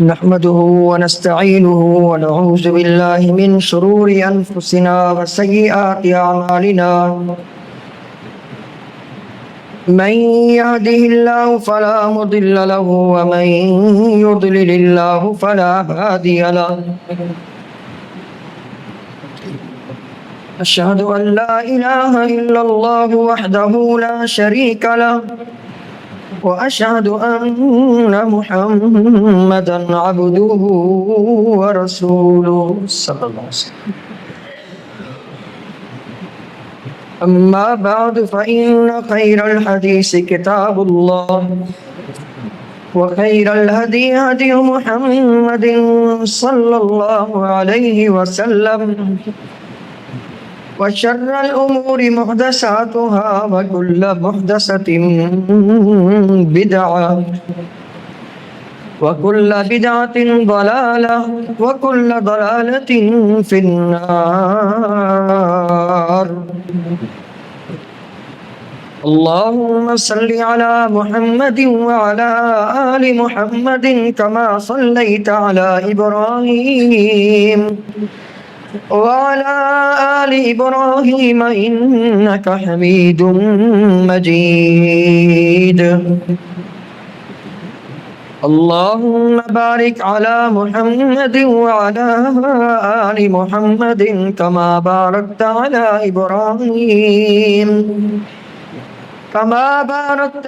نحمده ونستعينه ونعوذ بالله من شرور أنفسنا وسيئات أعمالنا من يهده الله فلا مضل له ومن يضلل الله فلا هادي له أشهد أن لا إله إلا الله وحده لا شريك له وأشهد أن محمدا عبده ورسوله صلى الله عليه وسلم أما بعد فإن خير الحديث كتاب الله وخير الهدي هدي محمد صلى الله عليه وسلم وشر الأمور محدثاتها وكل محدثة بدعة وكل بدعة ضلالة وكل ضلالة في النار. اللهم صل على محمد وعلى آل محمد كما صليت على إبراهيم وعلى آل إبراهيم إنك حميد مجيد. اللهم بارك على محمد وعلى آل محمد كما باركت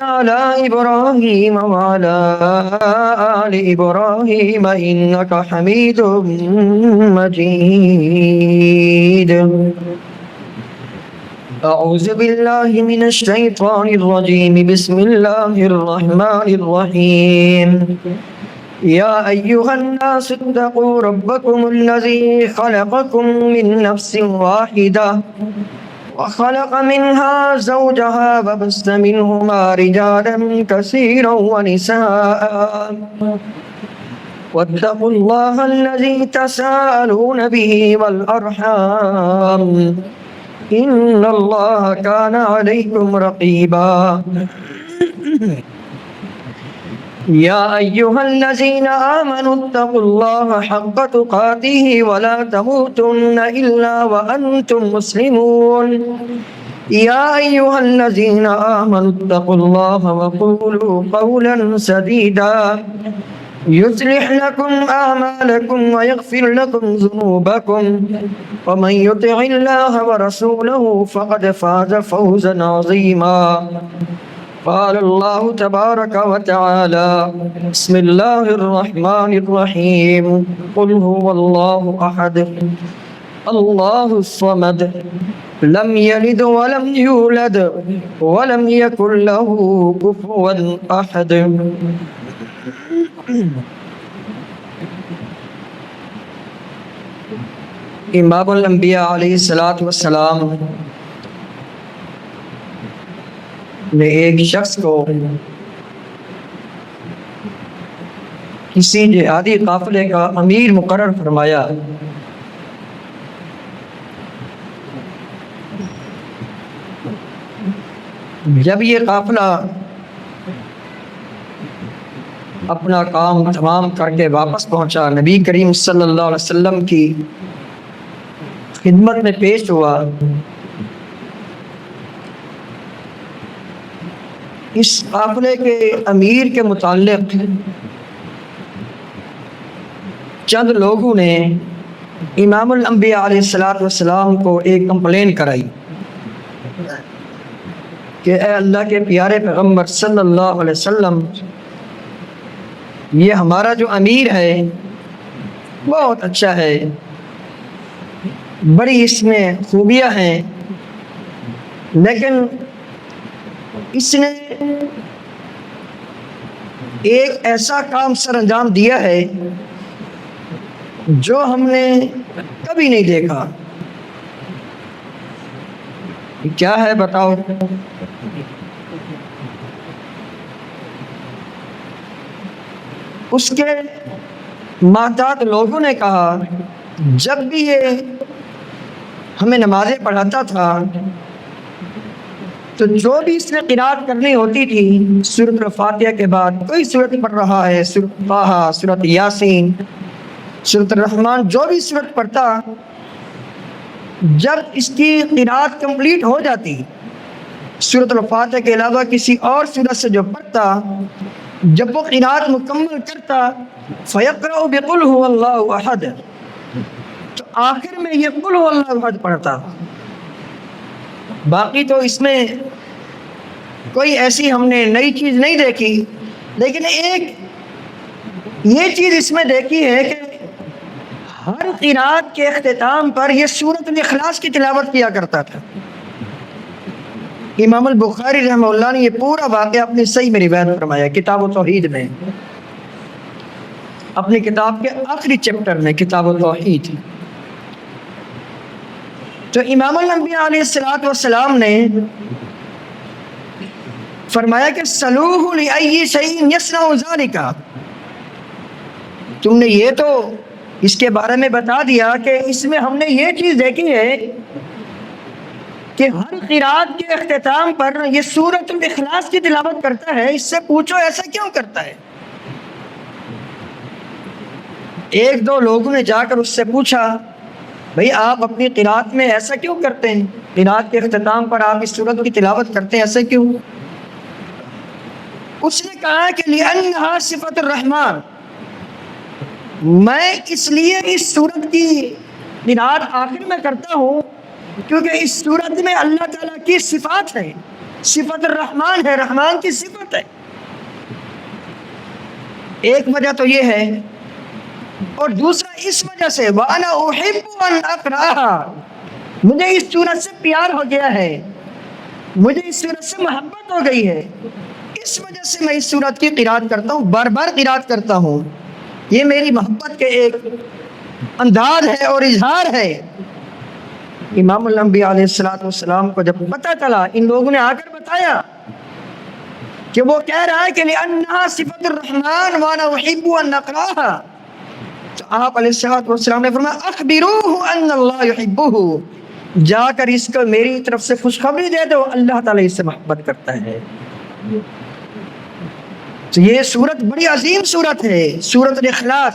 على إبراهيم وعلى آل إبراهيم إنك حميد مجيد. أعوذ بالله من الشيطان الرجيم. بسم الله الرحمن الرحيم. يا أيها الناس اتقوا ربكم الذي خلقكم من نفس واحدة وخلق منها زوجها وبث منهما رجالا كثيرا ونساء واتقوا الله الذي تساءلون به والأرحام إن الله كان عليكم رقيبا. يا أيها الذين آمنوا اتقوا الله حق تقاته ولا تموتن إلا وأنتم مسلمون. يا أيها الذين آمنوا اتقوا الله وقولوا قولا سديدا يصلح لكم أعمالكم ويغفر لكم ذنوبكم ومن يطع الله ورسوله فقد فاز فوزا عظيما. قال الله تبارك وتعالى بسم الله الرحمن الرحيم. قل هو الله أحد الله الصمد لم يلد ولم يولد ولم يكن له كفوا أحد. امام الانبیاء علیہ السلام نے ایک شخص کو کسی جہادی قافلے کا امیر مقرر فرمایا. جب یہ قافلہ اپنا کام تمام کر کے واپس پہنچا، نبی کریم صلی اللہ علیہ وسلم کی خدمت میں پیش ہوا. اس قافلے کے امیر کے متعلق چند لوگوں نے امام الانبیاء علیہ السلام کو ایک کمپلین کرائی کہ اے اللہ کے پیارے پیغمبر صلی اللہ علیہ وسلم، یہ ہمارا جو امیر ہے بہت اچھا ہے، بڑی اس میں خوبیاں ہیں، لیکن اس نے ایک ایسا کام سر انجام دیا ہے جو ہم نے کبھی نہیں دیکھا. کیا ہے بتاؤ؟ اس کے محتاط لوگوں نے کہا جب بھی یہ ہمیں نمازیں پڑھاتا تھا تو تو جو بھی اس نے قرات کرنی ہوتی تھی سورۃ الفاتحہ کے بعد، کوئی سورت پڑھ رہا ہے، سورۃ طٰہٰ، سورۃ یاسین، سورۃ الرحمن، جو بھی سورت پڑھتا، جب اس کی قرات کمپلیٹ ہو جاتی، سورۃ الفاتحہ کے علاوہ کسی اور سورت سے جو پڑھتا، جب وہ قرات مکمل کرتا فَيَقْرَأُ بِقُلْ هُوَ اللَّهُ أَحَدٌ، تو آخر میں یہ قل هُوَ اللَّهُ أَحَدٌ پڑھتا۔ باقی تو اس میں کوئی ایسی ہم نے نئی چیز نہیں دیکھی، لیکن ایک یہ چیز اس میں دیکھی ہے کہ ہر قرات کے اختتام پر یہ سورۃ الاخلاص کی تلاوت کیا کرتا تھا۔ امام البخاری رحمہ اللہ نے یہ پورا واقعہ اپنی صحیح میں روایت فرمایا، کتاب التوحید میں، اپنی کتاب کے آخری چیپٹر میں، کتاب التوحید۔ تو امام الانبیاء علیہ السلام نے فرمایا کہ سلوہ لأی شیء یصنع ذلک، تم نے یہ تو اس کے بارے میں بتا دیا کہ اس میں ہم نے یہ چیز دیکھی ہے کہ ہر قرات کے اختتام پر یہ سورۃ الاخلاص کی تلاوت کرتا ہے، اس سے پوچھو ایسا کیوں کرتا ہے؟ ایک دو لوگوں نے جا کر اس سے پوچھا، بھئی آپ اپنی قرات میں ایسا کیوں کرتے ہیں؟ قرات کے اختتام پر آپ اس سورت کی تلاوت کرتے ہیں، ایسا کیوں؟ اس نے کہا کہ لأنہا صفت الرحمن، میں اس لیے اس سورت کی قرات آخر میں کرتا ہوں کیونکہ اس سورت میں اللہ تعالیٰ کی صفات ہے، صفت الرحمن ہے، رحمان کی صفت ہے۔ ایک وجہ تو یہ ہے، اور دوسرا اس وجہ سے وَأَنَا أُحِبُّ أَنْ أَقْرَأَهَا، مجھے اس سورت سے پیار ہو گیا ہے، مجھے اس سورت سے محبت ہو گئی ہے، اس وجہ سے میں اس سورت کی قرات کرتا ہوں، بار بار قرات کرتا ہوں، یہ میری محبت کے ایک انداز ہے اور اظہار ہے۔ امام الانبیاء علیہ السلام کو جب پتہ چلا، ان لوگوں نے آ کر بتایا کہ وہ کہہ رہا ہے کہ لأنہا صفت الرحمن وَأَنَا أُحِبُّ أَنْ أَقْرَأَهَا، تو آپ علیہ السلام نے فرمایا اخبروہ ان اللہ یحبہ، جا کر اس کو میری طرف سے خوشخبری دے دو، اللہ تعالیٰ اس سے محبت کرتا ہے۔ تو یہ سورت بڑی عظیم سورت ہے، سورۃ الاخلاص۔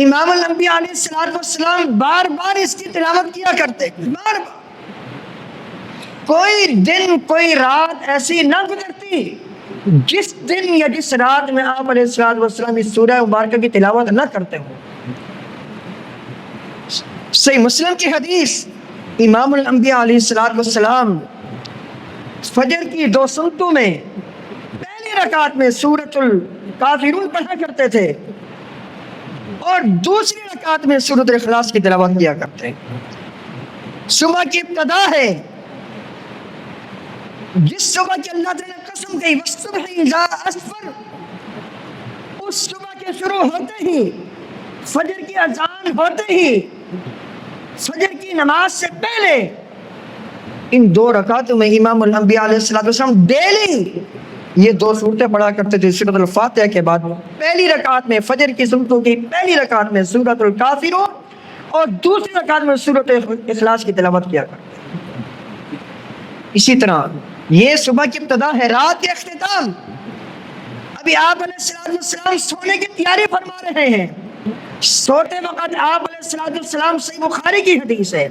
امام الانبیاء علیہ السلام بار بار اس کی تلاوت کیا کرتے، بار بار، کوئی دن کوئی رات ایسی نہ گزرتی جس دن یا جس رات میں آپ علیہ السلام اس سورہ مبارکہ کی تلاوت نہ کرتے ہوں۔ صحیح مسلم کی حدیث، امام الانبیاء علیہ السلام فجر کی 2 سنتوں میں پہلی رکعت میں سورۃ الکافرون پڑھا کرتے تھے اور دوسری رکعت میں سورۃ الاخلاص کی تلاوت کیا کرتے ہیں۔ صبح کی ابتدا ہے، جس صبح کی اللہ تعالیٰ نے قسم کہی والصبح اذا اسفر، اس صبح کے شروع ہوتے ہی، فجر کی اذان ہوتے ہی، فجر کی نماز سے پہلے ان 2 رکعتوں میں امام الانبیاء علیہ السلام ڈیلی یہ 2 صورتیں پڑھا کرتے تھے۔ سورۃ الفاتحہ کے بعد پہلی رکعت میں فجر کی سنتوں کی پہلی رکعت میں سورۃ الکافرون اور دوسری رکعت میں سورۃ اخلاص کی تلاوت کیا کرتے۔ اسی طرح یہ صبح کی ابتدا ہے، رات کے اختتام۔ ابھی آپ علیہ السلام سونے کی تیاری فرما رہے ہیں، سوتے وقت آپ علیہ السلام، صحیح بخاری کی حدیث ہے،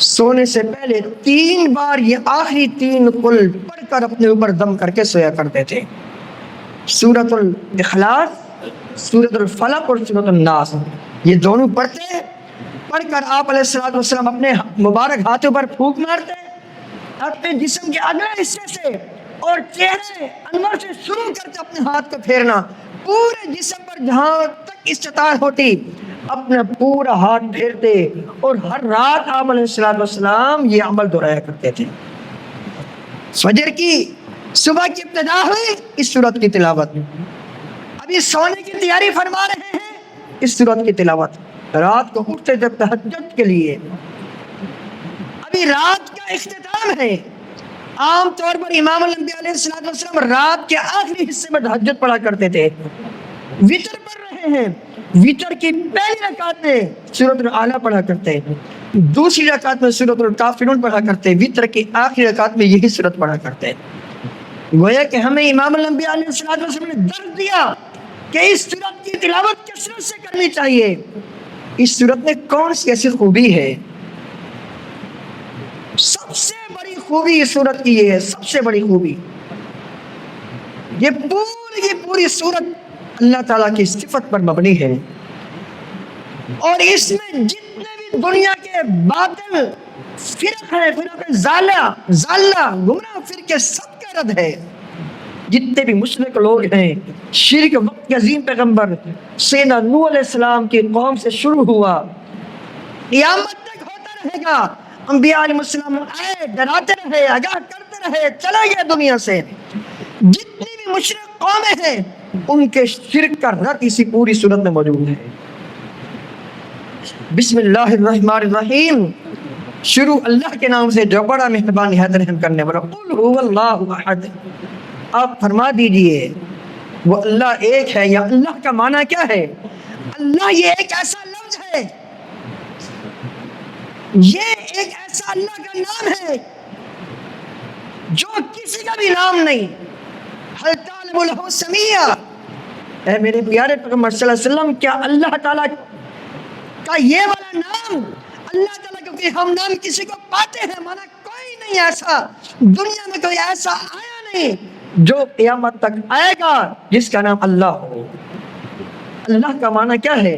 سونے سے پہلے 3 بار یہ آخری 3 قل پڑھ کر اپنے اوپر دم کر کے سویا کرتے تھے، سورۃ الاخلاص، سورۃ الفلق اور سورۃ الناس، یہ دونوں پڑھتے، پڑھ کر آپ علیہ السلام اپنے مبارک ہاتھوں پر پھونک مارتے، اپنے جسم کے اگلے حصے سے اور چہرے انور سے شروع کرتے اپنے ہاتھ کو پھیرنا، پورے جسم پر جہاں تک استطاعت ہوتی اپنا پورا ہاتھ پھیرتے، اور ہر رات آپ علیہ السلام یہ عمل دہرایا کرتے تھے۔ فجر کی صبح کی ابتدا ہوئی اس سورت کی تلاوت، ابھی سونے کی تیاری فرما رہے ہیں اس سورت کی تلاوت، رات کو اٹھتے جب تہجد کے لیے، ابھی رات کا اختتام ہے۔ عام طور پر امام الانبیاء علیہ السلام رات کے آخری حصے میں تہجد پڑھا کرتے تھے، وتر پڑھ رہے ہیں، وطر کی پہلی رکعت میں سورۃ الاعلیٰ پڑھا کرتے، دوسری رکعت میں سورۃ الکافرون پڑھا کرتے، وطر کی آخری رکعت میں یہی سورت پڑھا کرتے۔ گویا کہ ہمیں امام الانبیاء علیہ السلام نے درس دیا کہ اس سورت کی تلاوت کثرت سے کرنی چاہیے۔ اس سورت میں کون سی ایسی خوبی ہے؟ سب سے بڑی خوبی اس سورت کی یہ ہے، سب سے بڑی خوبی یہ پوری سورت اللہ تعالیٰ کی صفت پر مبنی ہے، اور اس میں جتنے بھی دنیا کے باطل فرق ہے، فرق ضالہ گمراہ فرقے، سب کا رد ہے۔ جتنے بھی مشرک لوگ ہیں، شرک وقت کے عظیم پیغمبر سیدنا نوح علیہ السلام کی قوم سے شروع ہوا، قیامت تک ہوتا رہے گا۔ انبیاء علیہ السلام آئے، ڈراتے رہے، آگاہ کرتے رہے، چلے گئے دنیا سے۔ جتنی بھی مشرک قومیں ہیں ان کے شرک کا رد اسی پوری صورت میں موجود ہے۔ بسم اللہ الرحمن الرحیم، شروع اللہ کے نام سے جو بڑا مہربان نہایت رحم کرنے والا۔ قل هو اللہ احد، آپ فرما دیجئے وہ اللہ ایک ہے۔ یا اللہ کا معنی کیا ہے؟ اللہ یہ ایک ایسا لفظ ہے، یہ ایک ایسا اللہ کا نام ہے جو کسی کا بھی نام نہیں۔ هل تعلم له سمیہ، اے میرے پیارے پیغمبر صلی اللہ علیہ وسلم، کیا اللہ تعالیٰ کا یہ والا نام، اللہ تعالیٰ کیونکہ ہم نام کسی کو پاتے ہیں، مانا کوئی نہیں ایسا، دنیا میں کوئی ایسا آیا نہیں جو قیامت تک آئے گا جس کا نام اللہ ہو۔ اللہ کا معنی کیا ہے؟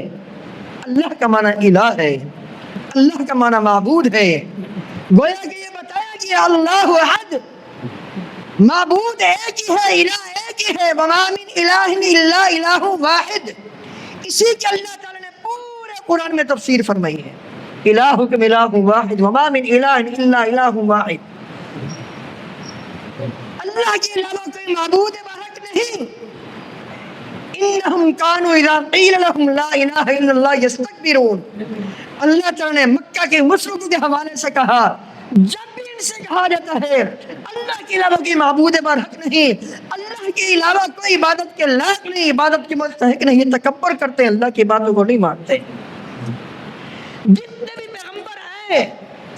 اللہ کا معنی الہ ہے، اللہ کا معنی معبود ہے۔ گویا کہ یہ بتایا کہ اللہ احد، معبود ایک ہی ہے، الہ ایک ہی ہے۔ وما من الہ الا الہ واحد، اسی کے اللہ تعالیٰ نے پورے قرآن میں تفسیر فرمائی ہے، الہکم الہ واحد وما من الہ الا الہ واحد۔ اللہ کے علاوہ کوئی معبود برحق نہیں۔ انہم کانوا اذا قیل لهم لا الہ الا اللہ یستکبرون، اللہ تعالیٰ نے مکہ کے مشرکوں کے حوالے سے کہا، جب بھی ان سے کہا جاتا ہے اللہ کے علاوہ کوئی معبود برحق نہیں، اللہ کے علاوہ کوئی عبادت کے لائق نہیں، عبادت کے مستحق نہیں، یہ تکبر کرتے ہیں، اللہ کی باتوں کو نہیں مانتے۔ جتنے بھی پیغمبر آئے،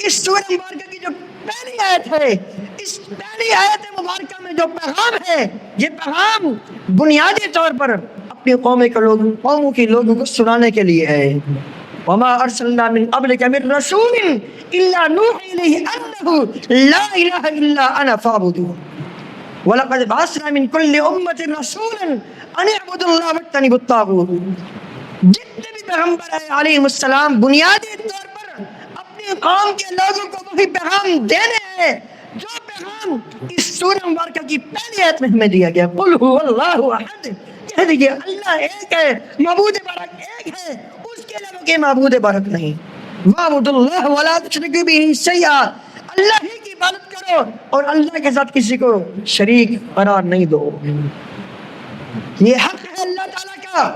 اس سورہ مبارکہ کی جو پہلی آیت ہے، اس پہلی آیت مبارکہ میں جو پیغام ہے، یہ پیغام بنیادی طور پر اپنی قوموں کے لوگوں کو سنانے کے لیے ہے۔ وما ارسلنا من قبلک من رسول الا نوحی الیہ انہ لا الہ الا انا فاعبدون ولقد بعثنا من کل امۃ رسولا ان اعبدوا اللہ واجتنبوا الطاغوت۔ جتنے بھی پیغمبر علیہ السلام بنیادی طور پر اپنی قوم کے لوگوں کو وہی پیغام دینے ہیں جو پیغام اس سورہ مبارکہ کی پہلی آیت میں ہمیں دیا گیا۔ قل هو اللہ احد، کہہ دیجئے اللہ ایک ہے، معبود برحق ایک ہے، اس کے علاوہ کوئی معبود برحق نہیں۔ وَاعْبُدُوا اللَّهَ وَلَا تُشْرِكُوا بِهِ شَيْئًا، اللہ ہی کی عبادت کرو اور اللہ کے ساتھ کسی کو شریک قرار نہیں دو۔ یہ حق ہے اللہ تعالیٰ کا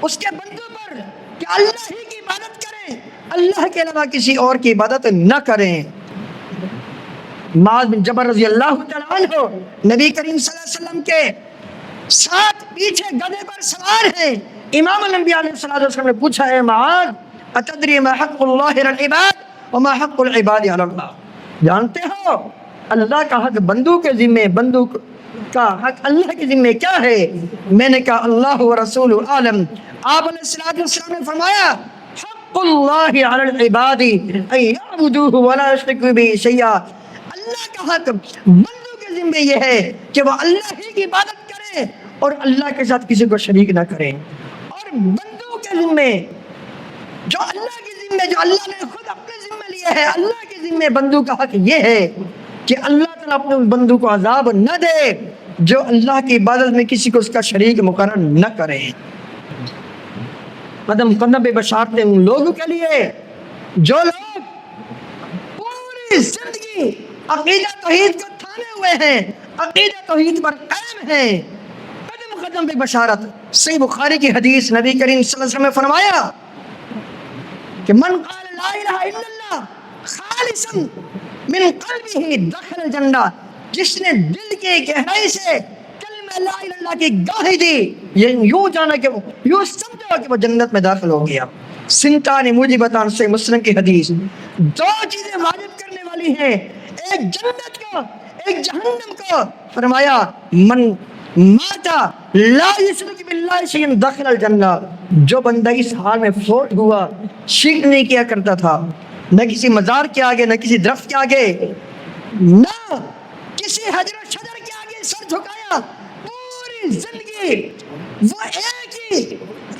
اس کے بندوں پر کہ اللہ ہی کی عبادت کریں، اللہ کے علاوہ کسی اور کی عبادت نہ کریں۔ معاذ بن جبل رضی اللہ تعالیٰ عنہ نبی کریم صلی اللہ علیہ وسلم کے ساتھ پیچھے گدھے پر سوار ہیں۔ امام الانبیاء علیہ السلام نے پوچھا، اے معاذ اتدری ما حق اللہ علی العباد وما حق العباد علی اللہ، جانتے ہو اللہ کا حق بندوں کے ذمے، بندوں کا حق اللہ کے ذمے کیا ہے؟ میں نے کہا اللہ و رسول عالم۔ آپ علیہ السلام نے فرمایا حق اللہ علی العباد ان یعبدوہ ولا یشرکوا بہ شیئا، اللہ کا حق بندوں کے ذمے یہ ہے کہ وہ اللہ ہی کی عبادت کریں اور اللہ کے ساتھ کسی کو شریک نہ کریں، اور بندوں کے ذمے جو اللہ کے ذمے، جو اللہ نے خود اپنے ذمے لیا ہے، اللہ کے ذمے بندوں کا حق یہ ہے کہ اللہ تعالیٰ اپنے بندوں کو عذاب نہ دے جو اللہ کی عبادت میں کسی کو اس کا شریک مقرر نہ کرے۔ قدم قدم پہ بشارتیں ان لوگوں کے لیے جو لوگ پوری زندگی عقیدہ توحید کو تھامے ہوئے ہیں، عقیدہ توحید پر قائم ہیں۔ قدم قدم پہ بشارت۔ صحیح بخاری کی حدیث، نبی کریم صلی اللہ علیہ وسلم نے فرمایا کہ من قال لا الہ الا اللہ خالصا من قلبہ دخل الجنہ، جس نے دل کی گہرائی سے کلمہ لا الہ الا اللہ کی گواہی دی، یوں جانا کہ یوں سمجھا کہ وہ جنت میں داخل ہو گیا۔ سنتان موجبتان سے مسلم کی حدیث، دو چیزیں واجب کرنے والی ہیں، ایک جنت کا ایک جہنم کا۔ فرمایا من ماتا لا یشرک باللہ شیئا دخل الجنہ، جو بندہ اس حال میں فوت ہوا شرک نہیں کیا کرتا تھا، نہ کسی مزار کے آگے، نہ کسی درخت کے آگے، نہ کسی حجر و شجر کے آگے سر جھکایا، پوری زندگی وہ ایک ہی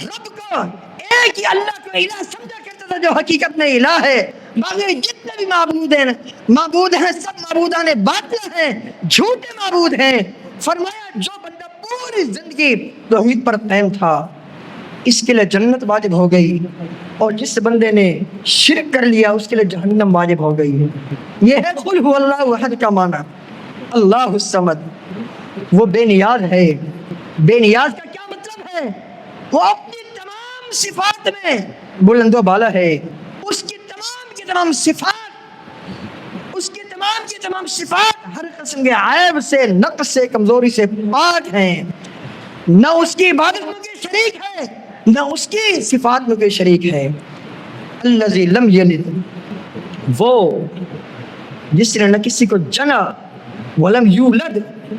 رب کو، ایک ہی اللہ کو الہ سمجھا کرتا تھا جو حقیقت میں الہ ہے، باقی جتنے بھی معبود ہیں سب معبودان باطل ہیں، جھوٹے معبود ہیں۔ فرمایا جو بندہ پوری زندگی توحید پر قائم تھا اس کے لیے جنت واجب ہو گئی، اور جس بندے نے شرک کر لیا اس کے لیے جہنم واجب ہو گئی۔ یہ ہے قل هو اللہ احد کا معنی، اللہ الصمد، وہ بے نیاز ہے۔ بے نیاز کا کیا مطلب ہے؟ وہ اپنی تمام صفات میں بلند و بالا ہے، اس کی تمام کی تمام صفات ہر قسم کے عیب سے، نقص سے، کمزوری سے پاک ہیں، نہ اس کی عبادت میں کوئی شریک ہے، نہ اس کی صفات میں کوئی شریک ہے۔ الذی لم یلد، وہ جس نے نہ کسی کو جنا، ولم یولد،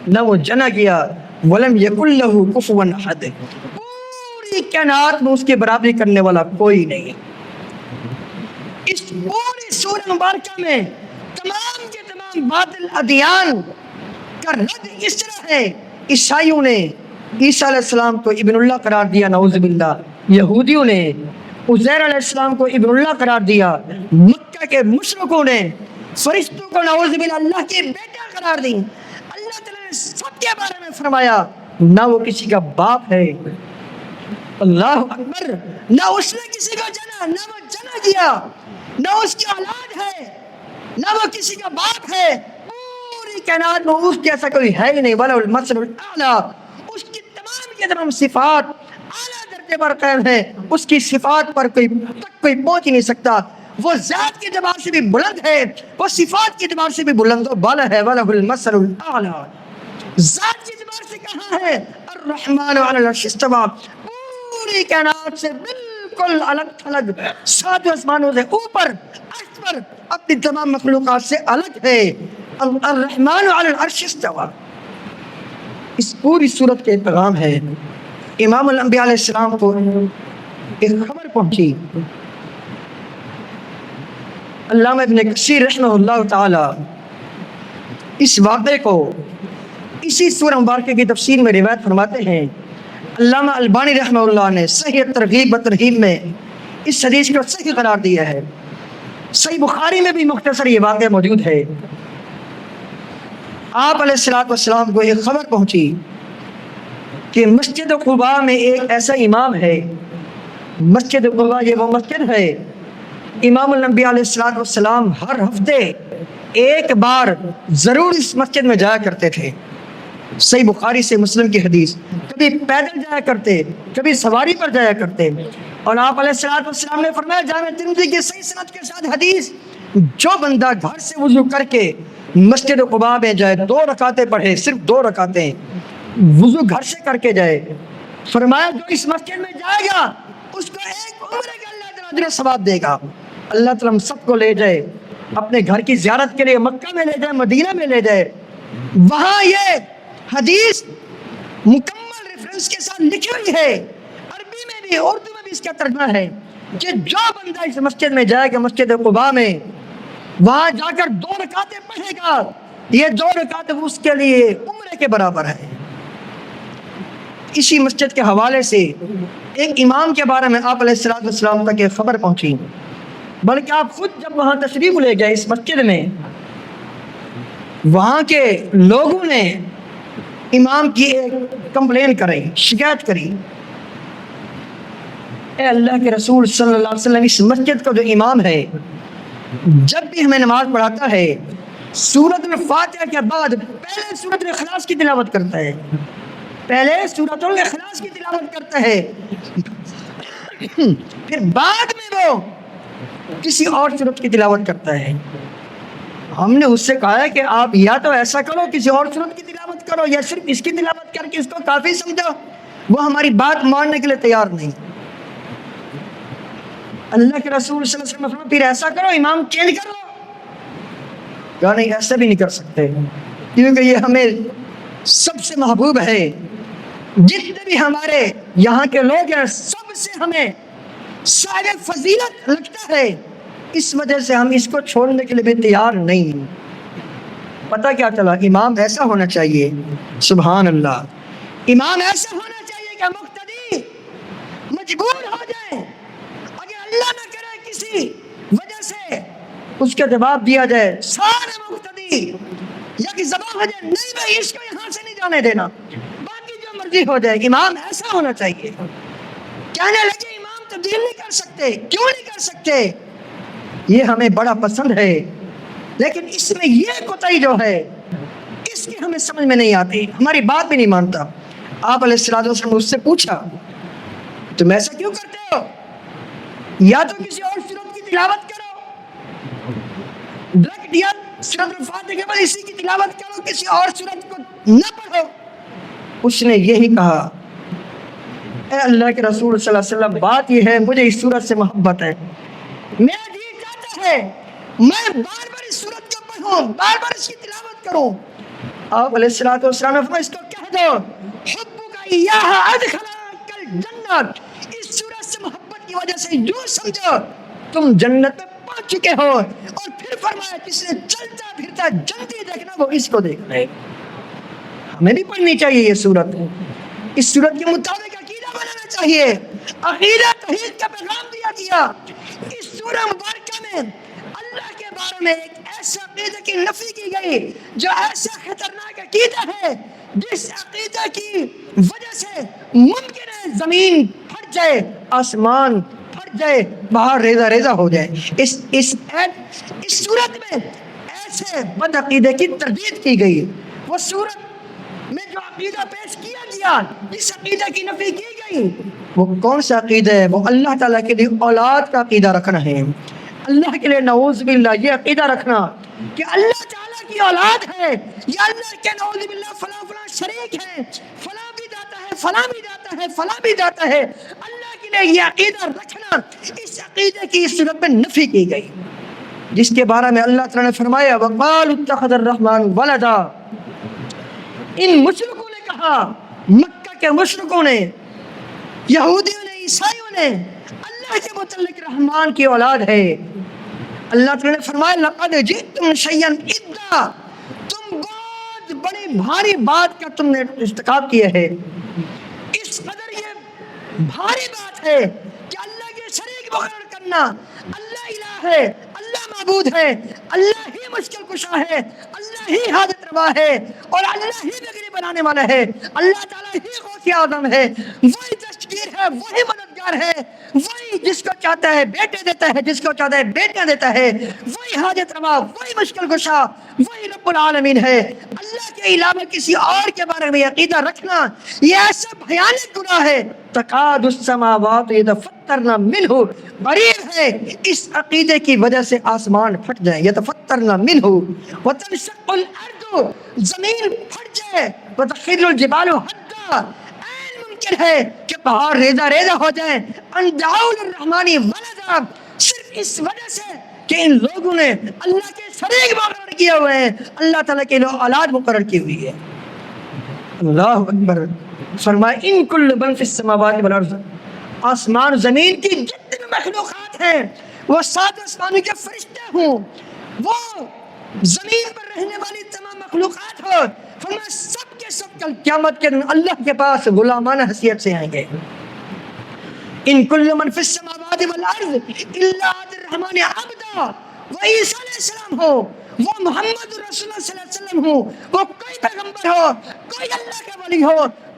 نہ وہ جنا گیا، ولم یکن لہ کفوا احد، پوری کائنات میں اس کی برابری کرنے والا کوئی نہیں ہے۔ اس پوری سورہ مبارکہ میں تمام کے تمام باطل ادیان کا رد اس طرح ہے۔ عیسائیوں نے عیسیٰ علیہ السلام کو ابن اللہ قرار دیا، نعوذ باللہ۔ یہودیوں نے عزیر علیہ السلام کو ابن اللہ قرار دیا۔ مکہ کے مشرکوں نے فرشتوں کو نعوذ باللہ اللہ کے بیٹا قرار دی۔ اللہ تعالیٰ نے سب کے بارے میں فرمایا نہ وہ کسی کا باپ ہے، اللہ اکبر، نہ اس نے کسی کو جنا، نہ وہ جنا گیا، نہ اس کی اولاد ہے، نہ وہ کسی کا باپ ہے۔ پوری کائنات میں اس جیسا کوئی ہے ہی نہیں، وَلَهُ الْمَثَلُ الْأَعْلَىٰ، اس کی تمام کے تمام صفات اعلیٰ درجے پر قائم ہے، اس کی صفات پر کوئی پہنچ ہی نہیں سکتا۔ وہ ذات کے اعتبار سے بھی بلند ہے، وہ صفات کے اعتبار سے بھی بلند و بالا ہے، وَلَهُ الْمَثَلُ الْأَعْلَىٰ۔ ذات کے اعتبار سے کہاں ہے؟ الرحمن علی العرش استویٰ، پوری کائنات سے بالکل الگ تھلگ، سات آسمانوں سے اوپر، عرش پر اپنی تمام مخلوقات سے الگ ہے۔ الرحمن علی العرش استویٰ، اس پوری صورت کے پیغام ہے۔ امام الانبیاء علیہ السلام کو ایک خبر پہنچی، علامہ ابن کثیر رحمہ اللہ تعالی اس واقعے کو اسی سورہ مبارکہ کی تفسیر میں روایت فرماتے ہیں۔ علامہ البانی رحمہ اللہ نے صحیح ترغیب و ترہیب میں اس حدیث کو صحیح قرار دیا ہے۔ صحیح بخاری میں بھی مختصر یہ واقعہ موجود ہے۔ آپ علیہ الصلوۃ والسلام کو ایک خبر پہنچی کہ مسجد قباء میں ایک ایسا امام ہے۔ مسجد قباء یہ وہ مسجد ہے، امام الانبیاء علیہ الصلوۃ والسلام ہر ہفتے ایک بار ضرور اس مسجد میں جایا کرتے تھے۔ صحیح بخاری سے مسلم کی حدیث، کبھی پیدل جایا کرتے، کبھی سواری پر جایا کرتے۔ اور آپ علیہ الصلوۃ والسلام نے فرمایا جامع ترمذی کی صحیح سند کے ساتھ حدیث، جو بندہ گھر سے وضو کر کے مسجد قباء میں جائے، 2 رکعتیں پڑھے، صرف 2 رکعتیں وضو گھر سے کر کے جائے، فرمایا جو اس مسجد میں جائے گا اس کو ایک عمرے کا اللہ تعالیٰ اجر و ثواب دے گا۔ اللہ تعالیٰ ہم سب کو لے جائے اپنے گھر کی زیارت کے لیے، مکہ میں لے جائے، مدینہ میں لے جائے، وہاں یہ حدیث مکمل ریفرنس کے ساتھ لکھی ہوئی ہے، عربی میں بھی اردو میں بھی اس کا ترجمہ ہے کہ جو بندہ اس مسجد میں جائے گا، مسجد قباء میں، وہاں جا کر 2 رکعتیں پڑھے گا، یہ 2 رکعتیں اس کے لیے عمرے کے برابر ہے۔ اسی مسجد کے حوالے سے ایک امام کے بارے میں آپ علیہ الصلوۃ والسلام تک ایک خبر پہنچی، بلکہ آپ خود جب وہاں تشریف لے گئے اس مسجد میں، وہاں کے لوگوں نے امام کی ایک کمپلین کری، شکایت کری، اے اللہ کے رسول صلی اللہ علیہ وسلم، اس مسجد کا جو امام ہے جب بھی ہمیں نماز پڑھاتا ہے سورۃ الفاتحہ کے بعد پہلے سورۃ الاخلاص کی تلاوت کرتا ہے، پہلے سورۃ الاخلاص کی تلاوت کرتا ہے، پھر بعد میں وہ کسی اور سورت کی تلاوت کرتا ہے۔ ہم نے اس سے کہا ہے کہ آپ یا تو ایسا کرو کسی اور صورت کی تلاوت کرو یا صرف اس کی تلاوت کر کے اس کو کافی سمجھو. وہ ہماری بات ماننے کے لیے تیار نہیں. اللہ کے رسول صلی اللہ علیہ وسلم فرمایا پھر ایسا کرو امام چینج کر لو. کہا نہیں ایسا بھی نہیں کر سکتے کیونکہ یہ ہمیں سب سے محبوب ہے. جتنے بھی ہمارے یہاں کے لوگ ہیں سب سے ہمیں صاحب فضیلت لگتا ہے. اس وجہ سے ہم اس کو چھوڑنے کے لیے بھی تیار نہیں. پتہ کیا چلا امام ایسا ہونا چاہیے. سبحان اللہ. امام ایسا ہونا چاہیے کہ مقتدی مجبور ہو جائے. اگر اللہ نہ کرے کسی وجہ سے اس کا جواب دیا جائے سارے مقتدی یا کہ ذبح ہو جائے نہیں بھائی اس کو یہاں سے نہیں جانے دینا باقی جو مرضی ہو جائے. امام ایسا ہونا چاہیے. کہنے لگے امام تبدیل نہیں کر سکتے. کیوں نہیں کر سکتے؟ یہ ہمیں بڑا پسند ہے لیکن اس میں یہ کوتاہی جو ہے اس کی ہمیں سمجھ میں نہیں آتی. ہماری بات بھی نہیں مانتا. آپ علیہ الصلوۃ والسلام اس سے پوچھا تم ایسا کیوں کرتے ہو؟ یا تو کسی اور سورت کی تلاوت کرو. رکھ دیا سورۃ الفاتحہ کے بعد اسی کی تلاوت کرو کسی اور سورت کو نہ پڑھو. اس نے یہی کہا اے اللہ کے رسول صلی اللہ علیہ وسلم بات یہ ہے مجھے اس سورت سے محبت ہے. میرا جی چاہتا ہے میں بار بار اس سورت کو پڑھوں بار بار اس کی تلاوت کروں. آپ علیہ الصلوۃ والسلام نے فرمایا اس کو کہہ دو حبک ایہا ادخلک الجنۃ. اس سورت سے محبت کی وجہ سے یوں سمجھو تم جنت میں پہنچ چکے ہو. اور پھر فرمایا جس نے چلتا پھرتا جنتی دیکھنا وہ اس کو دیکھنا ہے. ہمیں بھی پڑھنی چاہیے یہ سورت. اس سورت کے مطابق عقیدہ بنانا چاہیے. عقیدہ توحید کا پیغام دیا گیا. اس سورہ مبارکہ میں اللہ کے بارے میں ایک ایسا عقیدہ کی نفی کی گئی جو ایسا خطرناک عقیدہ ہے جس عقیدہ کی وجہ سے ممکن ہے زمین پھٹ جائے آسمان پھٹ جائے باہر ریزہ ریزہ ہو جائے. اس صورت میں ایسے بد عقیدے کی تردید کی گئی. وہ صورت میں جو عقیدہ پیش کیا گیا جس عقیدہ کی نفی کی گئی وہ کون سا عقیدہ ہے؟ وہ اللہ تعالیٰ کے لیے اولاد کا عقیدہ رکھنا ہے. اللہ کے لیے نعوذ باللہ یہ عقیدہ رکھنا کہ اللہ تعالیٰ کی اولاد ہے یا اللہ کے نعوذ باللہ فلاں فلاں شریک ہے فلاں بھی داتا ہے فلاں بھی داتا ہے فلاں بھی داتا ہے. اللہ کے لیے یہ عقیدہ رکھنا اس عقیدے کی اس صورت میں نفی کی گئی جس کے بارے میں اللہ تعالیٰ نے فرمایا وقالوا اتخذ الرحمن ولدا. ان مشرکوں نے کہا مکہ کے مشرکوں نے یہودیوں نے عیسائیوں نے اللہ کے متعلق رحمان کی اولاد ہے. اللہ تعالیٰ نے فرمایا لقد جئتم شیئا ادا. تم بہت بڑی بھاری بات کا تم نے ارتکاب کیا ہے. اس قدر یہ بھاری بات ہے کہ اللہ کے شریک مقرر کرنا. اللہ الہ ہے اللہ معبود ہے اللہ ہی مشکل کشا ہے اللہ ہی حاجت روا ہے اور اللہ ہی بگڑی بنانے والا ہے. اللہ تعالیٰ ہی غوث اعظم ہے. وہی دستگیر ہے وہی مددگار ہے. وہی جس کو چاہتا ہے بیٹے دیتا ہے جس کو چاہتا ہے بیٹیاں دیتا ہے. وہی حاجت روا وہی مشکل کشا وہی رب العالمین ہے. اللہ کے علاوہ کسی اور کے بارے میں عقیدہ رکھنا یہ ایسا بھیانک گناہ ہے. تکاد السماوات یتفطرن منہ. قریب ہے اس عقیدے کی وجہ سے آسمان پھٹ جائے. یتفطرن منہ وتنشق الارض. زمین پھٹ جائے. وتخر الجبال حدا. ممکن ہے کہ پہاڑ ریزہ ریزہ ہو جائیں. ان دعوا للرحمن ولدا. صرف اس وجہ سے کہ ان لوگوں نے اللہ کے شریک مقرر کیے ہوئے ہیں اللہ تعالیٰ کے لیے اولاد مقرر کی ہوئی ہے. اللہ اکبر. فرمایا ان کل من فی السماوات والارض. آسمان زمین کی جتنی مخلوقات ہیں وہ سات آسمانوں کے فرشتے ہوں وہ زمین پر رہنے والی تمام مخلوقات ہو. فرمایا سب کے سب کل قیامت کے دن اللہ کے پاس غلامانہ حیثیت سے آئیں گے. ان کل من فی السماوات والارض الا آتى الرحمن عبدا. وہ عیسیٰ علیہ السلام ہو وہ محمد رسول اللہ صلی اللہ علیہ وسلم ہو وہ کوئی پیغمبر ہو کوئی اللہ کا ولی ہو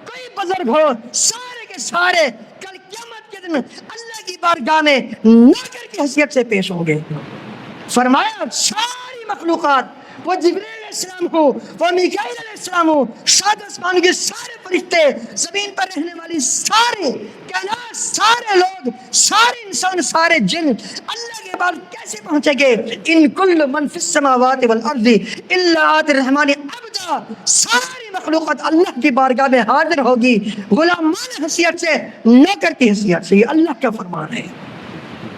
کوئی بزرگ ہو سارے کے سارے کل قیامت کے دن اللہ کی بارگاہ میں نوکر کی حیثیت سے پیش ہوں گے. فرمایا ساری مخلوقات وہ جبریل علیہ السلام ہو وہ میکائیل علیہ السلام ہو سات آسمان کے سارے فرشتے زمین پر رہنے والی سارے کائنات سارے لوگ، سارے انسان، سارے جن اللہ کے بعد کیسے پہنچے گے؟ ان کل من فی السماوات والارض الا آتی الرحمن عبدا، ساری مخلوقات اللہ کی بارگاہ میں حاضر ہوگی غلامان حیثیت سے، نوکر کی حیثیت سے۔ یہ اللہ کا فرمان ہے۔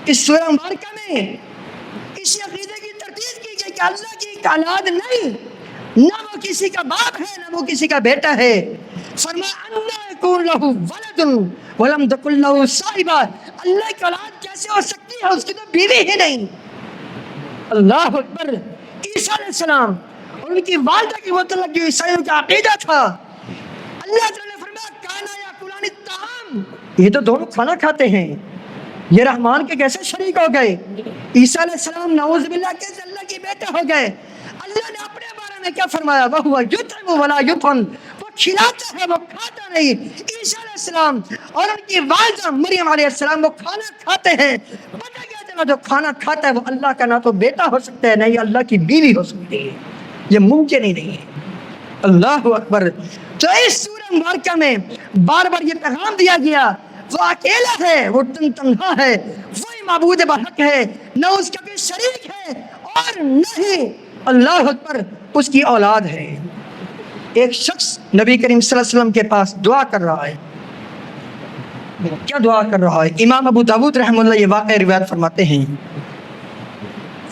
اس سورہ مبارکہ میں اسی عقیدے کی تردید کی گئی کہ اللہ کی ایک اولاد نہیں، نہ وہ کسی کا باپ ہے نہ وہ کسی کا بیٹا ہے۔ فرمایا انا یکون لہ ولد ولم تکن لہ صاحبہ، اللہ کی اولاد کیسے ہو سکتی ہے، اس کی تو بیوی ہی نہیں۔ اللہ اکبر۔ عیسیٰ علیہ السلام اور ان کی والدہ کی متعلق جو عیسائیوں کا عقیدہ تھا، اللہ تعالیٰ نے فرمایا کانا یاکلان الطعام، یہ تو دونوں کھانا کھاتے ہیں، یہ رحمان کے کیسے شریک ہو گئے؟ عیسیٰ علیہ السلام نعوذ باللہ کیسے اللہ کے بیٹے ہو گئے؟ اللہ نے اپنے بارے میں کیا فرمایا؟ وَهُوَ يُطْعِمُ وَلَا يُطْعَمُ، وہ کھلاتا ہے وہ کھاتا نہیں۔ عیسیٰ علیہ السلام اور ان کی والدہ مریم علیہ السلام وہ کھانا کھاتے ہیں، پتہ کیا چلا جو کھانا کھاتا ہے وہ اللہ کا نہ تو بیٹا ہو سکتا ہے نہ ہی اللہ کی بیوی ہو سکتی ہے، یہ ممکن ہی نہیں ہے۔ اللہ اکبر۔ تو اس سورہ مبارکہ میں بار بار یہ پیغام دیا گیا وہ اکیلا ہے، وہ تنہا ہے، وہی معبود برحق ہے، نہ اس کا کوئی شریک ہے اور نہ ہی اللہ اکبر اس کی اولاد ہے۔ ایک شخص نبی کریم صلی اللہ علیہ وسلم کے پاس دعا کر رہا ہے۔ کیا دعا کر رہا ہے؟ امام ابو داود رحمہ اللہ یہ واقعہ روایت فرماتے ہیں،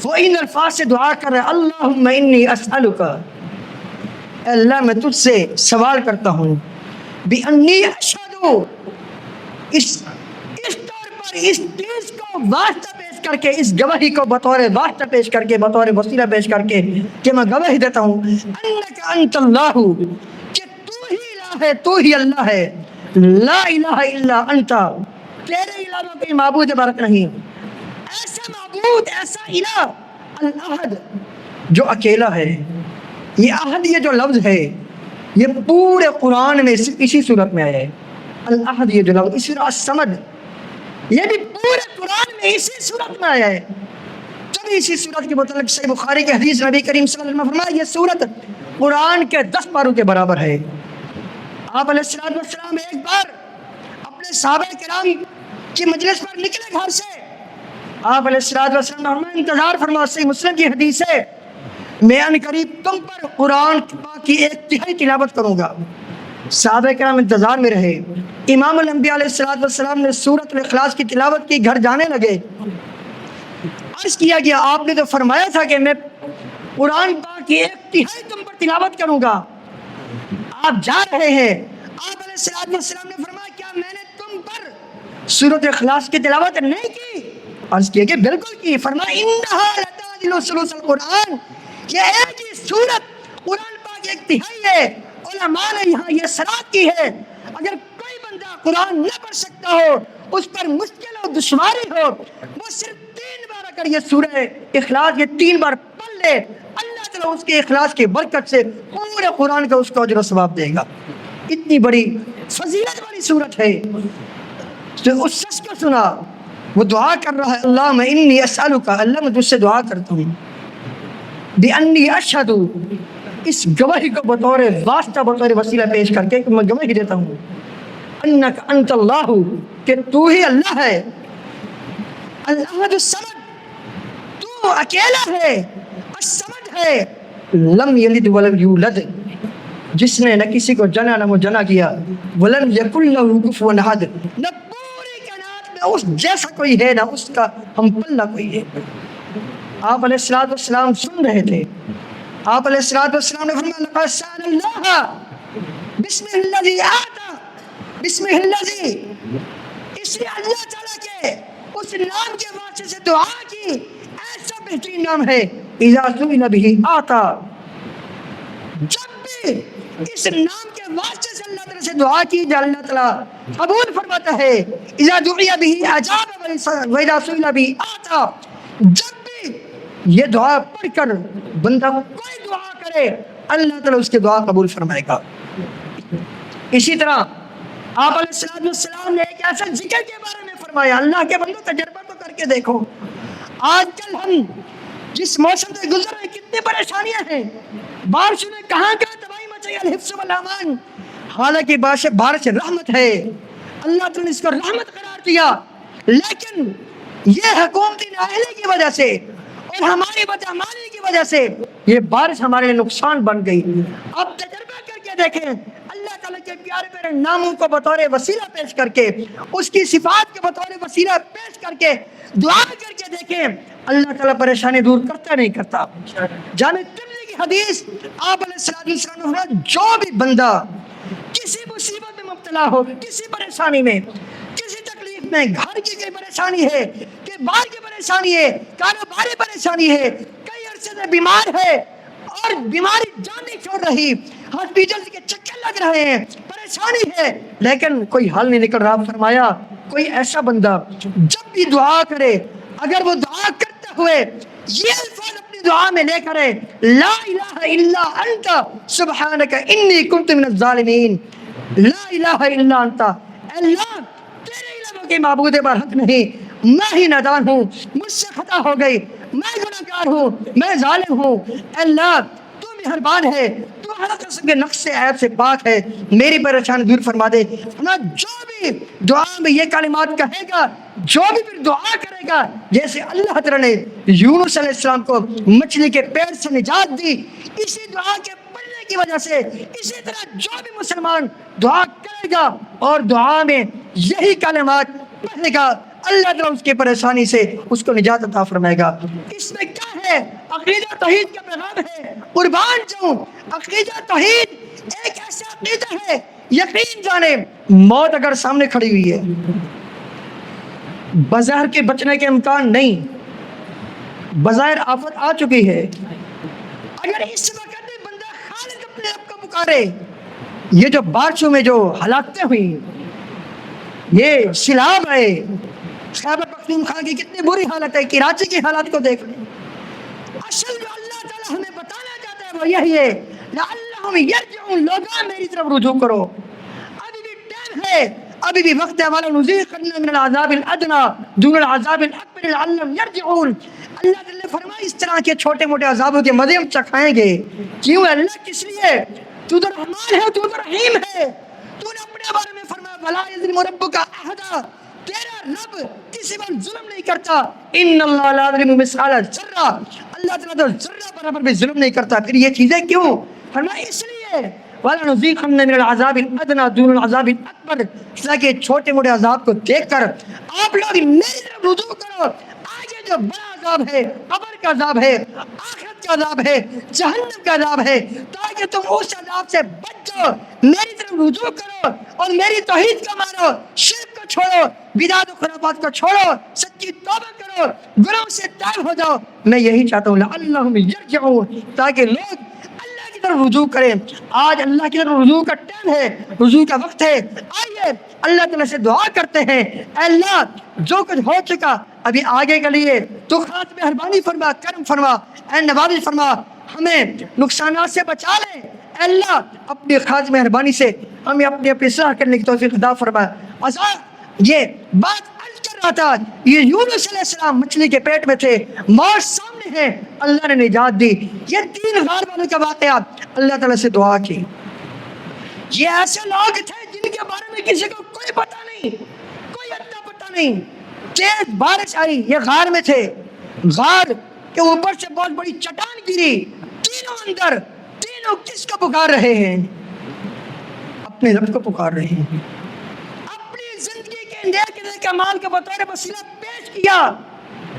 وہ ان الفاظ سے دعا کر رہا ہے، اللہم انی اسألک، اے اللہ میں تجھ سے سوال کرتا ہوں، بِأَنِّي أَشْهَدُ، اس طور پر اس چیز کو واسطہ پیش کر کے، اس گواہی کو بطور واسطہ پیش کر کے، بطور وسیلہ پیش کر کے کہ میں گواہی دیتا ہوں انک انت اللہ، کہ تو ہی الہ ہے، تو ہی اللہ ہے، لا الہ الا انت، تیرے علاوہ کوئی معبود برحق نہیں، ایسا معبود، ایسا الہ، الاحد جو اکیلا ہے۔ یہ احد، یہ جو لفظ ہے یہ پورے قرآن میں صرف اسی صورت میں آیا ہے، الاحد یہ جو لفظ، اسی طرح الصمد یہ بھی پورے قرآن میں اسی صورت میں آیا ہے۔ جب اسی صورت کے متعلق صحیح بخاری کی حدیث نبی کریم صلی اللہ علیہ وسلم نے فرمایا یہ صورت قرآن کے 10 پاروں کے برابر ہے۔ آپ علیہ السلام ایک بار اپنے صحابہ کرام کی مجلس پر نکلے گھر سے، آپ علیہ السلام نے فرمایا انتظار فرماؤ، صحیح مسلم کی حدیث ہے، میں ان قریب تم پر قرآن پاک کی 1/3 تلاوت کروں گا۔ صحابہ کرام انتظار میں رہے۔ امام الانبیاء علیہ السلام نے سورۃ الاخلاص کی تلاوت کی، گھر جانے لگے۔ عرض کیا گیا آپ نے تو فرمایا تھا کہ میں قرآن پاک کی 1/3 تم پر تلاوت کروں گا، آپ جا رہے ہیں۔ آپ علیہ السلام نے فرمایا کیا میں نے تم پر سورۃ اخلاص کی تلاوت نہیں کی؟ عرض کیا کہ بالکل کی۔ فرمایا انہا لتعدل ثلث القرآن، یہ ایک ہی سورت قرآن پاک 1/3 ہے۔ علماء نے یہاں یہ صلاح کی ہے اگر کوئی بندہ قرآن نہ پڑھ سکتا ہو، اس پر مشکل اور دشواری ہو، وہ صرف 3 بار اگر یہ سورہ اخلاص یہ 3 بار پڑھ لے، اللہ تعالیٰ اس کے اخلاص کی برکت سے پورے قرآن کا اس کو اجر و ثواب دے گا۔ اتنی بڑی فضیلت والی سورت ہے۔ تو اس شخص کو سنا وہ دعا کر رہا ہے، اللہم انی اسألک، اللہ میں تجھ سے دعا کرتا ہوں، بِأَنِّي أَشْهَدُ، اس گواہی کو بطور واسطہ، بطور وسیلہ پیش کر کے میں گواہی دیتا ہوں، انک انت اللہ، کہ تو ہی اللہ ہے، الاحد الصمد، تو اکیلا ہے، الصمد ہے، لم یلد ولم یولد، جس نے نہ کسی کو جنا نہ وہ جنا کیا، ولم یکن لہ کفوا احد، نہ پوری کائنات میں اس جیسا کوئی ہے نہ اس کا ہم پلہ کوئی ہے۔ آپ علیہ السلام سن رہے تھے۔ آپ علیہ السلام نے فرمایا لقد سأل اللہ بسمہ الذی آتا بسمہ الذی، اس نے اللہ تعالیٰ کے اس نام کے واسطے سے دعا کی، ایسا بہترین نام ہے، اذا سئل بہ آتا، جب بھی اس نام کے واسطے سے اللہ تعالیٰ سے دعا کی جائے اللہ تعالیٰ قبول فرماتا ہے، اذا دعی بہ اجاب واذا سئل بہ آتا، جب بھی یہ دعا پڑھ کر بندہ کوئی دعا کرے اللہ تعالیٰ اس کی دعا قبول فرمائے گا۔ اسی طرح آپ علیہ السلام نے ایک ایسا ذکر کے بارے میں فرمایا، اللہ کے بندوں تجربہ تو کر کے دیکھو، آج کل ہم جس موسم سے گزر رہے کتنی پریشانیاں ہیں، بارشوں نے کہاں کہاں تباہی مچائی، الحفظ والامان، حالانکہ بارش رحمت ہے، اللہ تعالیٰ نے اس کو رحمت قرار دیا، لیکن یہ حکومتی نااہلی کی وجہ سے اور ہماری بدعمالی کی وجہ سے یہ بارش ہمارے لیے نقصان بن گئی۔ اب تجربہ کر کے دیکھیں، اللہ تعالیٰ کے پیارے پیارے ناموں کو بطور وسیلہ پیش کر کے، اس کی صفات کو بطور وسیلہ پیش کر کے دعا کر کے دیکھیں، اللہ تعالیٰ پریشانی دور کرتا نہیں کرتا۔ جامع ترمذی کی حدیث، آپ علیہ السلام نے فرمایا، جو بھی بندہ کسی مصیبت میں مبتلا ہو، کسی پریشانی میں، کسی تکلیف میں، گھر کی کوئی پریشانی ہے کہ باہر کی پریشانی ہے، کاروباری پریشانی ہے، کئی عرصے سے بیمار ہے اور بیماری جان نہیں چھوڑ رہی، ہاسپٹل کے چکر لگ رہے ہیں، پریشانی ہے لیکن کوئی حل نہیں نکل رہا، فرمایا کوئی ایسا بندہ جب بھی دعا کرے، اگر وہ دعا کرتے ہوئے یہ الفاظ اپنی دعا میں لے کرے، لا الہ الا انت سبحانک انی کنت من الظالمین، لا الہ الا انت، اللہ تیرے علاوہ کوئی معبود برحق نہیں، میں ہی نادان ہوں، مجھ سے خطا ہو گئی، میں گناہگار ہوں، میں ظالم ہوں، اللہ تو مہربان ہے، تو ہر قسم کے نقص سے عیب سے پاک ہے، میری پریشانی دور فرما دے۔ جو بھی دعا میں یہ کلمات کہے گا، جو بھی پھر دعا کرے گا، جیسے اللہ تعالیٰ نے یونس علیہ السلام کو مچھلی کے پیٹ سے نجات دی، اسی دعا کے پڑھنے کی وجہ سے اسی طرح جو بھی مسلمان دعا کرے گا اور دعا میں یہی کلمات پڑھے گا، اللہ تعالیٰ اس کی پریشانی سے اس کو نجات عطا فرمائے گا۔ اس میں کیا ہے؟ عقیدہ توحید کا پیغام ہے، قربان جاؤں، عقیدہ توحید ایک ایسا عقیدہ ہے، یقین جانے موت اگر سامنے کھڑی ہوئی ہے، بظاہر کے بچنے کے امکان نہیں، بظاہر آفت آ چکی ہے، اگر اس وقت بھی بندہ خالق اپنے رب کو پکارے، یہ جو بارشوں میں جو ہلاکتیں ہوئی، یہ سیلاب آئے، خیبر پختونخوا کی کتنی بری حالت ہے، کراچی کی حالات کو دیکھ لیں، اصل جو اللہ تعالیٰ ہمیں بتانا چاہتا ہے وہ یہی ہے، لعلہم یرجعون، لوگوں میری طرف رجوع کرو، ابھی بھی ٹائم ہے، ابھی بھی وقت ہے، وَلَنُذِيقَنَّ مِنَ الْعَذَابِ الْأَدْنَىٰ دُونَ الْعَذَابِ الْأَكْبَرِ لَعَلَّهُمْ يَرْجِعُونَ۔ اللہ تعالیٰ نے فرمایا اس طرح کے چھوٹے موٹے عذابوں کے مزے ہم چکھائیں گے، کیوں اللہ؟ کس لیے؟ تو تو رحمان ہے، تو تو رحیم ہے، تو نے اپنے بارے میں فرمایا وَلَا يَظْلِمُ رَبُّكَ أَحَدًا، تیرا رب کسی پر ظلم نہیں کرتا، ان اللہ لا یظلم مثقال ذرہ، اللہ تعالیٰ تو ذرہ برابر بھی ظلم نہیں کرتا۔ پھر یہ چیزیں کیوں؟ فرمایا اس لیے وَلَنُذِيقَنَّ مِنَ الْعَذَابِ الْأَدْنَىٰ دُونَ الْعَذَابِ الْأَكْبَرِ، اس لیے کہ چھوٹے موٹے عذاب کو دیکھ کر آپ لوگ میری طرف رجوع کرو، آگے جو بڑا عذاب ہے، قبر کا عذاب ہے، آخرت کا عذاب ہے، جہنم کا عذاب ہے، تاکہ تم اس عذاب سے بچ جاؤ، میری طرف رجوع کرو اور میری توحید کو مانو، شرک کو چھوڑو، بدعت و خرافات کو چھوڑو، سچی توبہ کرو، گناہوں سے تائب ہو جاؤ۔ میں یہی چاہتا ہوں لعلہم یرجعون، تاکہ لوگ اللہ کی طرف رجوع کریں۔ آج اللہ کی طرف رجوع کا ٹائم ہے، رجوع کا وقت ہے، آئیے اللہ تعالیٰ سے دعا کرتے ہیں، اے اللہ جو کچھ ہو چکا ابھی آگے کے لیے تو خاص مہربانی فرما، کرم فرما، اے نوازش فرما، ہمیں نقصانات سے بچا لے، اے اللہ اپنی خاص مہربانی سے ہمیں اپنی اصلاح کرنے کی توفیق عطا فرما۔ یہ بات عرض کر رہا تھا، یہ یونس علیہ السلام مچھلی کے پیٹ میں تھے، موت سامنے ہے، اللہ نے نجات دی۔ یہ 3 غار والوں کا واقعہ، اللہ تعالیٰ سے دعا کی، یہ ایسے لوگ تھے جن کے بارے میں کسی کو کوئی پتہ نہیں، کوئی اتا پتہ نہیں، تیز بارش آئی، یہ غار میں تھے، غار کے اوپر سے بہت بڑی چٹان گری، تینوں اندر، تینوں کس کو پکار رہے ہیں؟ اپنے رب کو پکار رہے ہیں، اپنی زندگی کے نیک نیک اعمال کا بطور وسیلہ پیش کیا،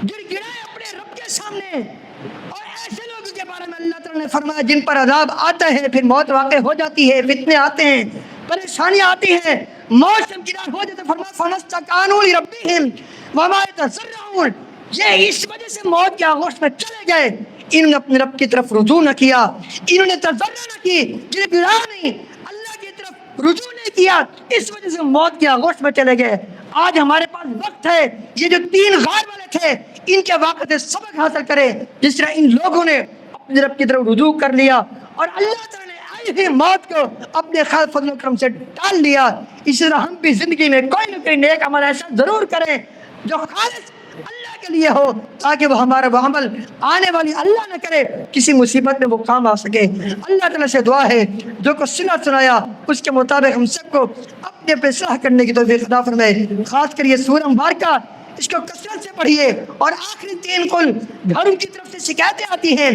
گر گرائے اپنے رب کے سامنے۔ اور ایسے لوگوں کے بارے میں اللہ تعالیٰ نے فرمایا جن پر عذاب آتا ہے، پھر موت واقع ہو جاتی ہے، فتنے آتے ہیں، پریشانیاں آتی ہیں، موت سے امکنار ہو جاتے، فرمایا فَمَسْتَكَانُوا لِرَبِّهِمْ وَمَا يَتَضَرَّعُونَ، یہ اس وجہ سے موت کے آغوش میں چلے گئے، انہوں نے اپنے رب کی طرف رجوع نہ کیا، انہوں نے تضرع نہ کی، گر گرا نہیں، اللہ کی طرف رجوع نہیں کیا، اس وجہ سے موت کے آغوش میں چلے گئے۔ آج ہمارے پاس وقت ہے، یہ جو 3 غار والے تھے ان کے واقعے سے سبق حاصل کریں، جس طرح ان لوگوں نے اپنے رب کی طرف رجوع کر لیا اور اللہ تعالیٰ نے آئی ہوئی موت کو اپنے خیر فضل و کرم سے ٹال لیا۔ اسی طرح ہم بھی زندگی میں کوئی نہ کوئی نیک عمل ایسا ضرور کریں جو خالص اللہ کے لیے ہو، تاکہ وہ ہمارا وہ عمل آنے والی اللہ نہ کرے کسی مصیبت میں وہ کام آ سکے۔ اللہ تعالیٰ سے دعا ہے جو کچھ سنا سنایا اس کے مطابق ہم سب کو اپنے اپنے پہ اصلاح کرنے کی توفیق عطا فرمائے. خاص کر یہ سورہ مبارکہ اس کو کثرت سے پڑھیے. اور آخری 3 کل گھروں کی طرف سے شکایتیں آتی ہیں,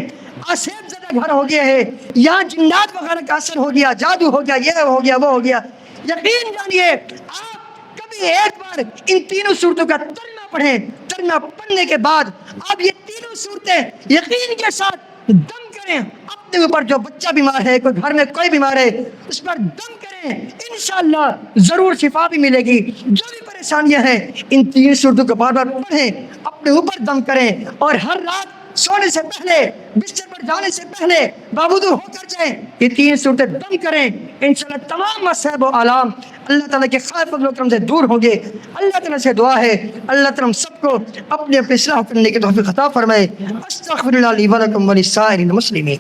آسیب زدہ گھر ہو گیا ہے, یہاں جنات وغیرہ کا اثر ہو گیا, جادو ہو گیا, یہ ہو گیا, وہ ہو گیا. یقین جانیے آپ کبھی ایک بار ان تینوں صورتوں کا ترجمہ پڑھیں. ترجمہ پڑھنے کے بعد آپ یہ تینوں صورتیں یقین کے ساتھ دم کریں. اپنے اوپر جو بچہ بیمار ہے, کوئی گھر میں کوئی بیمار ہے, اس پر دم کریں, انشاءاللہ ضرور شفا بھی ملے گی. جو بھی پریشانیاں ہیں ان 3 صورتوں کو بار بار پڑھیں, اپنے اوپر دم کریں, اور ہر رات سونے سے پہلے, بستر پر جانے سے پہلے بابودو ہو کر جائیں, یہ 3 صورتیں دم کریں. انشاءاللہ تمام مصائب و آلام اللہ تعالیٰ کے خیر فضل و کرم سے دور ہوں گے. اللہ تعالیٰ سے دعا ہے اللہ تعالیٰ ہم سب کو اپنے اصلاح کرنے کی توفیق عطا فرمائے. استغفر اللہ لی و لکم ولسائر المسلمین.